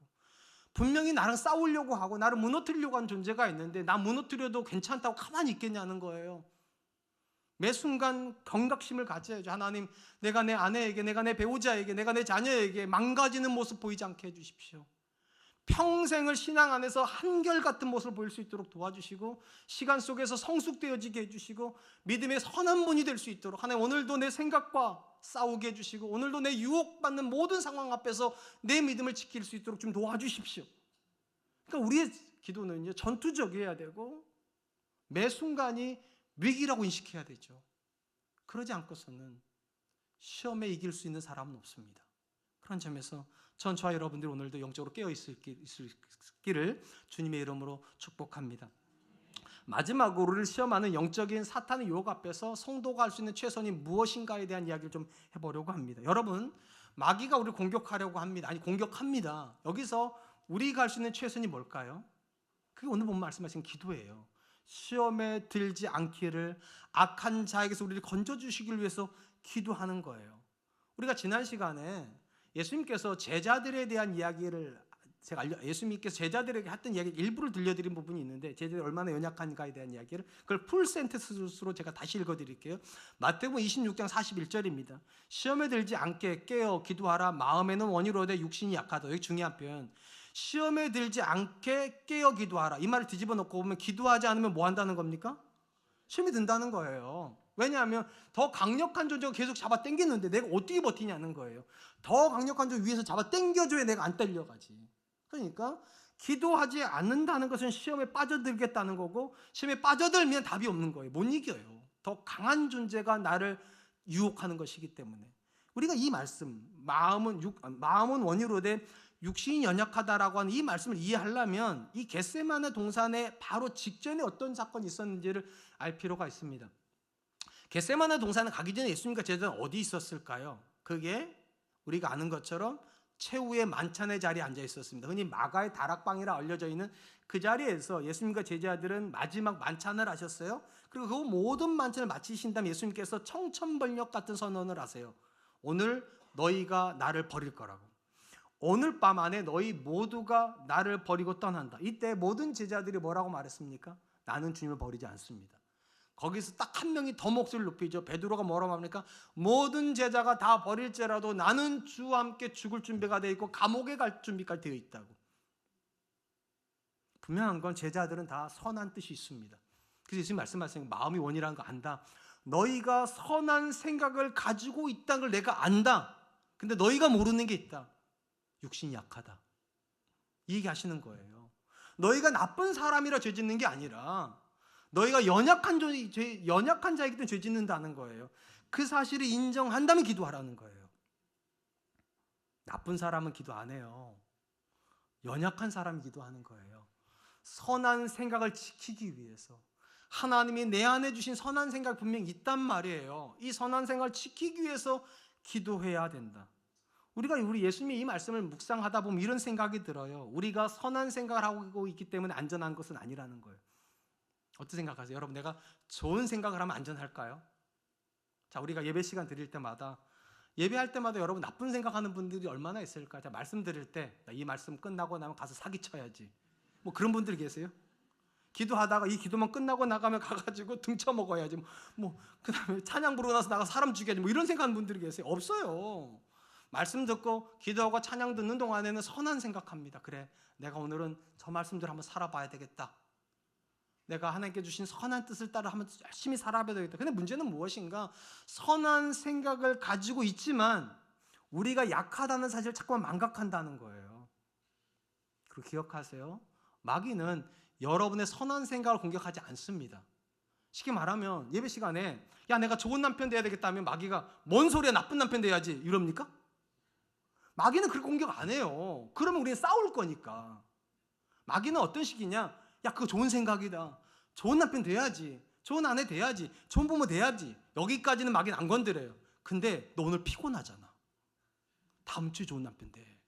Speaker 1: 분명히 나랑 싸우려고 하고 나를 무너뜨리려고 하는 존재가 있는데 나 무너뜨려도 괜찮다고 가만히 있겠냐는 거예요. 매 순간 경각심을 가져야죠. 하나님, 내가 내 아내에게, 내가 내 배우자에게, 내가 내 자녀에게 망가지는 모습 보이지 않게 해주십시오. 평생을 신앙 안에서 한결같은 모습을 보일 수 있도록 도와주시고 시간 속에서 성숙되어지게 해주시고 믿음의 선한 분이 될 수 있도록 하나님, 오늘도 내 생각과 싸우게 해주시고 오늘도 내 유혹받는 모든 상황 앞에서 내 믿음을 지킬 수 있도록 좀 도와주십시오. 그러니까 우리의 기도는요, 전투적이어야 되고 매 순간이 위기라고 인식해야 되죠. 그러지 않고서는 시험에 이길 수 있는 사람은 없습니다. 그런 점에서 저와 여러분들이 오늘도 영적으로 깨어 있기를 주님의 이름으로 축복합니다. 마지막으로 우리를 시험하는 영적인 사탄의 유혹 앞에서 성도가 할 수 있는 최선이 무엇인가에 대한 이야기를 좀 해보려고 합니다. 여러분, 마귀가 우리를 공격하려고 합니다. 아니, 공격합니다. 여기서 우리가 할 수 있는 최선이 뭘까요? 그게 오늘 본 말씀하신 기도예요. 시험에 들지 않기를 악한 자에게서 우리를 건져주시길 위해서 기도하는 거예요. 우리가 지난 시간에 예수님께서 제자들에 대한 이야기를 예수님께서 제자들에게 했던 이야기 일부를 들려드린 부분이 있는데 제자들이 얼마나 연약한가에 대한 이야기를 그걸 풀 센텐스로 제가 다시 읽어드릴게요. 마태복음 26장 41절입니다. 시험에 들지 않게 깨어 기도하라. 마음에는 원이로되 육신이 약하다. 여기 중요한 표현. 시험에 들지 않게 깨어 기도하라. 이 말을 뒤집어 놓고 보면 기도하지 않으면 뭐 한다는 겁니까? 시험에 든다는 거예요. 왜냐하면 더 강력한 존재가 계속 잡아 당기는데 내가 어떻게 버티냐는 거예요. 더 강력한 존재 위에서 잡아 당겨줘야 내가 안 떨려가지. 그러니까 기도하지 않는다는 것은 시험에 빠져들겠다는 거고, 시험에 빠져들면 답이 없는 거예요. 못 이겨요. 더 강한 존재가 나를 유혹하는 것이기 때문에 우리가 이 말씀, 마음은 원이로 돼 육신이 연약하다라고 하는 이 말씀을 이해하려면 이 겟세마네 동산의 바로 직전에 어떤 사건이 있었는지를 알 필요가 있습니다. 겟세마네 동산에 가기 전에 예수님과 제자들은 어디 있었을까요? 그게 우리가 아는 것처럼 최후의 만찬의 자리에 앉아 있었습니다. 흔히 마가의 다락방이라 알려져 있는 그 자리에서 예수님과 제자들은 마지막 만찬을 하셨어요. 그리고 그 모든 만찬을 마치신 다음에 예수님께서 청천벌력 같은 선언을 하세요. 오늘 너희가 나를 버릴 거라고. 오늘 밤 안에 너희 모두가 나를 버리고 떠난다. 이때 모든 제자들이 뭐라고 말했습니까? 나는 주님을 버리지 않습니다. 거기서 딱 한 명이 더 목소리를 높이죠. 베드로가 뭐라고 합니까? 모든 제자가 다 버릴지라도 나는 주와 함께 죽을 준비가 되어 있고 감옥에 갈 준비까지 되어 있다고. 분명한 건 제자들은 다 선한 뜻이 있습니다. 그래서 예수님 말씀하시는 마음이 원이라는 거 안다. 너희가 선한 생각을 가지고 있다는 걸 내가 안다. 근데 너희가 모르는 게 있다. 육신이 약하다. 이 얘기 하시는 거예요. 너희가 나쁜 사람이라 죄 짓는 게 아니라 너희가 연약한 자이기 때문에 죄 짓는다는 거예요. 그 사실을 인정한다면 기도하라는 거예요. 나쁜 사람은 기도 안 해요. 연약한 사람이 기도하는 거예요. 선한 생각을 지키기 위해서. 하나님이 내 안에 주신 선한 생각 분명히 있단 말이에요. 이 선한 생각을 지키기 위해서 기도해야 된다. 우리 예수님이 이 말씀을 묵상하다 보면 이런 생각이 들어요. 우리가 선한 생각을 하고 있기 때문에 안전한 것은 아니라는 거예요. 어떻게 생각하세요? 여러분, 내가 좋은 생각을 하면 안전할까요? 자, 우리가 예배 시간 드릴 때마다, 예배할 때마다 여러분 나쁜 생각하는 분들이 얼마나 있을까? 자, 말씀 드릴 때 이 말씀 끝나고 나면 가서 사기쳐야지. 뭐 그런 분들 계세요? 기도하다가 이 기도만 끝나고 나가면 가가지고 등쳐 먹어야지. 그 다음에 찬양 부르고 나서 나가 사람 죽여야지. 뭐 이런 생각하는 분들이 계세요? 없어요. 말씀 듣고 기도하고 찬양 듣는 동안에는 선한 생각합니다. 그래, 내가 오늘은 저 말씀대로 한번 살아봐야 되겠다. 내가 하나님께 주신 선한 뜻을 따라 한번 열심히 살아봐야 되겠다. 근데 문제는 무엇인가? 선한 생각을 가지고 있지만 우리가 약하다는 사실을 자꾸만 망각한다는 거예요. 그리고 기억하세요. 마귀는 여러분의 선한 생각을 공격하지 않습니다. 쉽게 말하면 예배 시간에 야, 내가 좋은 남편 돼야 되겠다 하면 마귀가 뭔 소리야, 나쁜 남편 돼야지 이럽니까? 마귀는 그렇게 공격 안 해요. 그러면 우리는 싸울 거니까. 마귀는 어떤 식이냐? 야, 그거 좋은 생각이다. 좋은 남편 돼야지. 좋은 아내 돼야지. 좋은 부모 돼야지. 여기까지는 마귀는 안 건드려요. 근데 너 오늘 피곤하잖아. 다음 주에 좋은 남편 돼.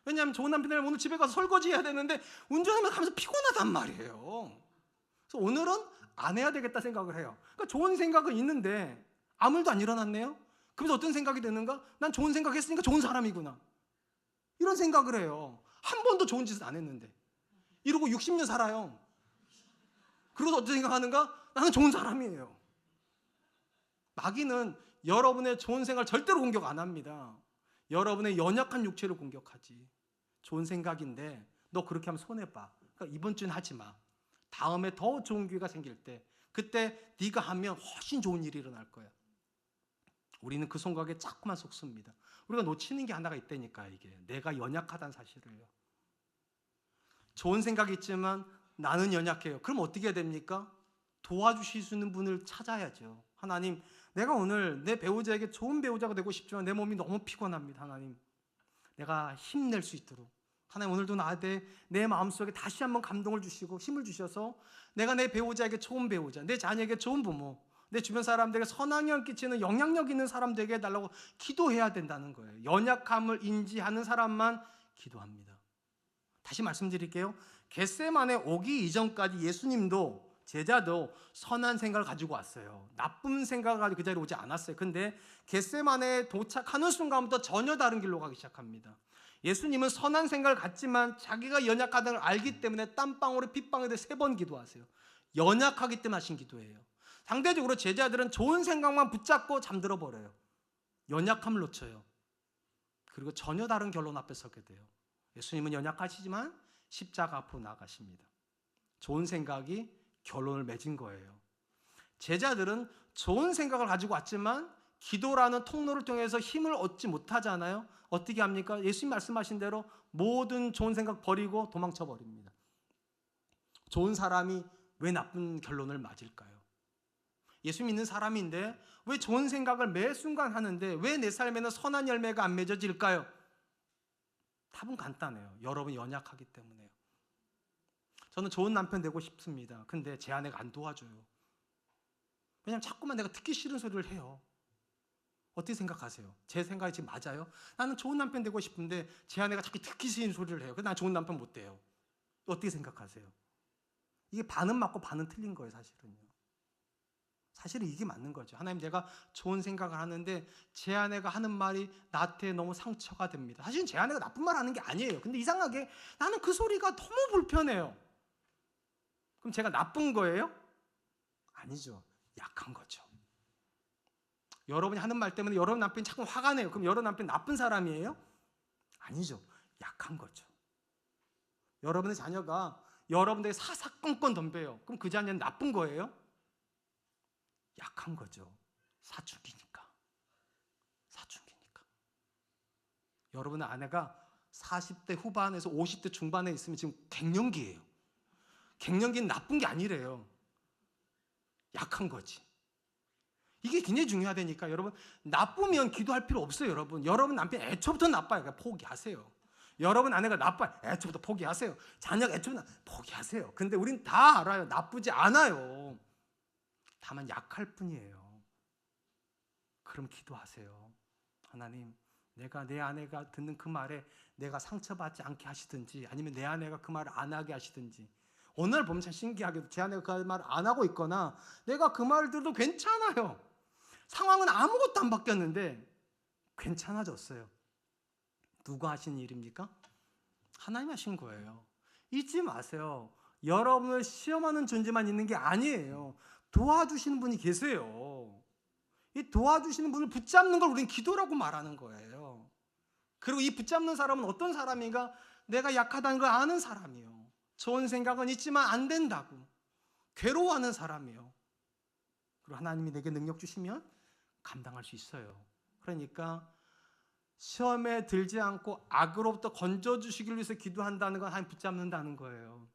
Speaker 1: 왜냐하면 좋은 남편 되면 오늘 집에 가서 설거지 해야 되는데 운전하면서 피곤하단 말이에요. 그래서 오늘은 안 해야 되겠다 생각을 해요. 그러니까 좋은 생각은 있는데 아무 일도 안 일어났네요. 그래서 어떤 생각이 드는가? 난 좋은 생각 했으니까 좋은 사람이구나. 이런 생각을 해요. 한 번도 좋은 짓을 안 했는데. 이러고 60년 살아요. 그러고서 어떤 생각하는가? 나는 좋은 사람이에요. 마귀는 여러분의 좋은 생각을 절대로 공격 안 합니다. 여러분의 연약한 육체를 공격하지. 좋은 생각인데 너 그렇게 하면 손해봐. 그러니까 이번 주는 하지 마. 다음에 더 좋은 기회가 생길 때 그때 네가 하면 훨씬 좋은 일이 일어날 거야. 우리는 그 생각에 자꾸만 속습니다. 우리가 놓치는 게 하나가 있다니까. 이게 내가 연약하다는 사실을요. 좋은 생각이 있지만 나는 연약해요. 그럼 어떻게 해야 됩니까? 도와주실 수 있는 분을 찾아야죠. 하나님, 내가 오늘 내 배우자에게 좋은 배우자가 되고 싶지만 내 몸이 너무 피곤합니다. 하나님, 내가 힘낼 수 있도록 하나님 오늘도 나한테 내 마음속에 다시 한번 감동을 주시고 힘을 주셔서 내가 내 배우자에게 좋은 배우자, 내 자녀에게 좋은 부모, 내 주변 사람들에게 선악영향 끼치는 영향력 있는 사람 되게 해달라고 기도해야 된다는 거예요. 연약함을 인지하는 사람만 기도합니다. 다시 말씀드릴게요. 겟세마네 오기 이전까지 예수님도 제자도 선한 생각을 가지고 왔어요. 나쁜 생각을 가지고 그 자리에 오지 않았어요. 근데 겟세마네에 도착하는 순간부터 전혀 다른 길로 가기 시작합니다. 예수님은 선한 생각을 갖지만 자기가 연약하다는 걸 알기 때문에 땀방울에 핏방울에 3번 기도하세요. 연약하기 때문에 하신 기도예요. 상대적으로 제자들은 좋은 생각만 붙잡고 잠들어 버려요. 연약함을 놓쳐요. 그리고 전혀 다른 결론 앞에 서게 돼요. 예수님은 연약하시지만 십자가 앞으로 나가십니다. 좋은 생각이 결론을 맺은 거예요. 제자들은 좋은 생각을 가지고 왔지만 기도라는 통로를 통해서 힘을 얻지 못하잖아요. 어떻게 합니까? 예수님 말씀하신 대로 모든 좋은 생각 버리고 도망쳐 버립니다. 좋은 사람이 왜 나쁜 결론을 맞을까요? 예수 믿는 사람인데 왜 좋은 생각을 매 순간 하는데 왜 내 삶에는 선한 열매가 안 맺어질까요? 답은 간단해요. 여러분이 연약하기 때문에요. 저는 좋은 남편 되고 싶습니다. 근데 제 아내가 안 도와줘요. 왜냐하면 자꾸만 내가 듣기 싫은 소리를 해요. 어떻게 생각하세요? 제 생각이 지금 맞아요? 나는 좋은 남편 되고 싶은데 제 아내가 자꾸 듣기 싫은 소리를 해요. 그래서 난 좋은 남편 못 돼요. 어떻게 생각하세요? 이게 반은 맞고 반은 틀린 거예요, 사실은요. 사실은 이게 맞는 거죠. 하나님, 내가 좋은 생각을 하는데 제 아내가 하는 말이 나한테 너무 상처가 됩니다. 사실은 제 아내가 나쁜 말 하는 게 아니에요. 근데 이상하게 나는 그 소리가 너무 불편해요. 그럼 제가 나쁜 거예요? 아니죠. 약한 거죠. 여러분이 하는 말 때문에 여러분 남편이 자꾸 화가 내요. 그럼 여러분 남편이 나쁜 사람이에요? 아니죠. 약한 거죠. 여러분의 자녀가 여러분에게 사사건건 덤벼요. 그럼 그 자녀는 나쁜 거예요? 약한 거죠. 사춘기니까. 사춘기니까. 여러분의 아내가 40대 후반에서 50대 중반에 있으면 지금 갱년기예요. 갱년기는 나쁜 게 아니래요. 약한 거지. 이게 굉장히 중요하다니까. 여러분, 나쁘면 기도할 필요 없어요. 여러분 남편 애초부터 나빠요. 그러니까 포기하세요. 여러분 아내가 나빠요. 애초부터 포기하세요. 자녀가 애초부터 포기하세요. 근데 우린 다 알아요. 나쁘지 않아요. 다만 약할 뿐이에요. 그럼 기도하세요. 하나님, 내가 내 아내가 듣는 그 말에 내가 상처받지 않게 하시든지, 아니면 내 아내가 그 말을 안 하게 하시든지. 오늘 보면 참 신기하게도 제 아내가 그 말을 안 하고 있거나 내가 그 말을 들어도 괜찮아요. 상황은 아무것도 안 바뀌었는데 괜찮아졌어요. 누가 하신 일입니까? 하나님 하신 거예요. 잊지 마세요. 여러분을 시험하는 존재만 있는 게 아니에요. 도와주시는 분이 계세요. 이 도와주시는 분을 붙잡는 걸 우리는 기도라고 말하는 거예요. 그리고 이 붙잡는 사람은 어떤 사람인가? 내가 약하다는 걸 아는 사람이에요. 좋은 생각은 있지만 안 된다고 괴로워하는 사람이에요. 그리고 하나님이 내게 능력 주시면 감당할 수 있어요. 그러니까 시험에 들지 않고 악으로부터 건져주시기 위해서 기도한다는 건 하나님 붙잡는다는 거예요.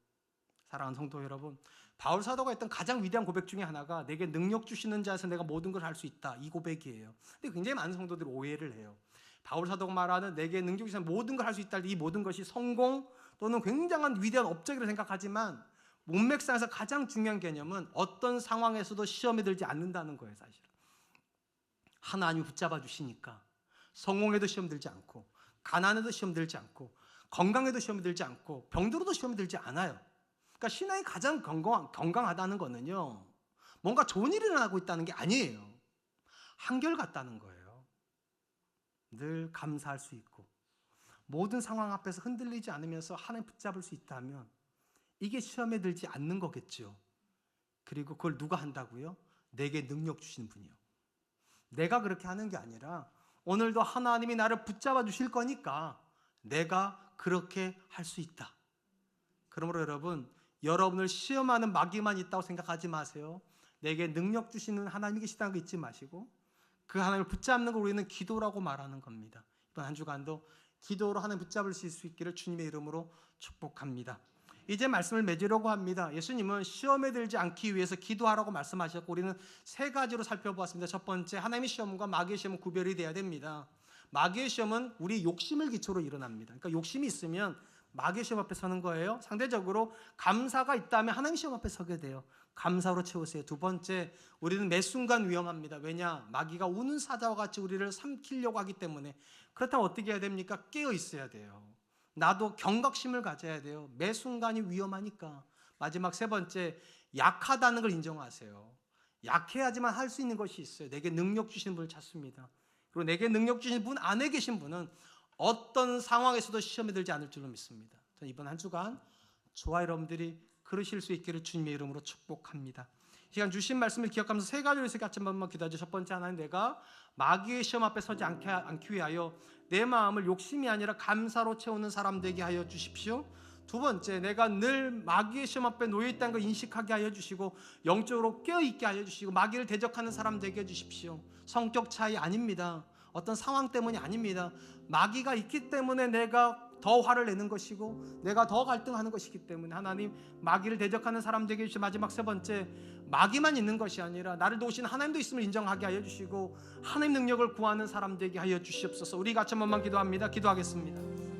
Speaker 1: 사랑하는 성도 여러분, 바울 사도가 했던 가장 위대한 고백 중에 하나가 내게 능력 주시는 자에서 내가 모든 걸 할 수 있다, 이 고백이에요. 근데 굉장히 많은 성도들이 오해를 해요. 바울 사도가 말하는 내게 능력 주시는 모든 걸 할 수 있다, 이 모든 것이 성공 또는 굉장한 위대한 업적이라고 생각하지만 문맥상에서 가장 중요한 개념은 어떤 상황에서도 시험에 들지 않는다는 거예요. 사실은 하나님이 붙잡아 주시니까 성공에도 시험 들지 않고, 가난에도 시험 들지 않고, 건강에도 시험 들지 않고, 병들어도 시험 들지 않아요. 그러니까 신앙이 가장 건강하다는 거는요, 뭔가 좋은 일이 일어나고 있다는 게 아니에요. 한결같다는 거예요. 늘 감사할 수 있고 모든 상황 앞에서 흔들리지 않으면서 하나님 붙잡을 수 있다면 이게 시험에 들지 않는 거겠죠. 그리고 그걸 누가 한다고요? 내게 능력 주시는 분이요. 내가 그렇게 하는 게 아니라 오늘도 하나님이 나를 붙잡아 주실 거니까 내가 그렇게 할 수 있다. 그러므로 여러분을 시험하는 마귀만 있다고 생각하지 마세요. 내게 능력 주시는 하나님이 계시다는 거 잊지 마시고 그 하나님을 붙잡는 걸 우리는 기도라고 말하는 겁니다. 이번 한 주간도 기도로 하나님 붙잡을 수 있기를 주님의 이름으로 축복합니다. 이제 말씀을 맺으려고 합니다. 예수님은 시험에 들지 않기 위해서 기도하라고 말씀하셨고 우리는 세 가지로 살펴보았습니다. 첫 번째, 하나님의 시험과 마귀의 시험은 구별이 돼야 됩니다. 마귀의 시험은 우리 욕심을 기초로 일어납니다. 그러니까 욕심이 있으면 마귀의 시험 앞에 서는 거예요. 상대적으로 감사가 있다면 하나님의 시험 앞에 서게 돼요. 감사로 채우세요. 두 번째, 우리는 매 순간 위험합니다. 왜냐? 마귀가 우는 사자와 같이 우리를 삼키려고 하기 때문에. 그렇다면 어떻게 해야 됩니까? 깨어 있어야 돼요. 나도 경각심을 가져야 돼요. 매 순간이 위험하니까. 마지막 세 번째, 약하다는 걸 인정하세요. 약해야지만 할 수 있는 것이 있어요. 내게 능력 주시는 분을 찾습니다. 그리고 내게 능력 주시는 분 안에 계신 분은 어떤 상황에서도 시험에 들지 않을 줄로 믿습니다. 저는 이번 한 주간 저와 여러분들이 그러실 수 있기를 주님의 이름으로 축복합니다. 시간 주신 말씀을 기억하면서 세 가지로 해서 같이 한번 기도하죠. 첫 번째, 하나님, 내가 마귀의 시험 앞에 서지 않기 위하여 내 마음을 욕심이 아니라 감사로 채우는 사람 되게 하여 주십시오. 두 번째, 내가 늘 마귀의 시험 앞에 놓여 있다는 걸 인식하게 하여 주시고 영적으로 깨어있게 하여 주시고 마귀를 대적하는 사람 되게 해 주십시오. 성격 차이 아닙니다. 어떤 상황 때문이 아닙니다. 마귀가 있기 때문에 내가 더 화를 내는 것이고 내가 더 갈등하는 것이기 때문에 하나님, 마귀를 대적하는 사람 되게 해주시고, 마지막 세 번째, 마귀만 있는 것이 아니라 나를 도우신 하나님도 있음을 인정하게 하여 주시고 하나님 능력을 구하는 사람 되게 하여 주시옵소서. 우리 같이 한번만 기도합니다. 기도하겠습니다.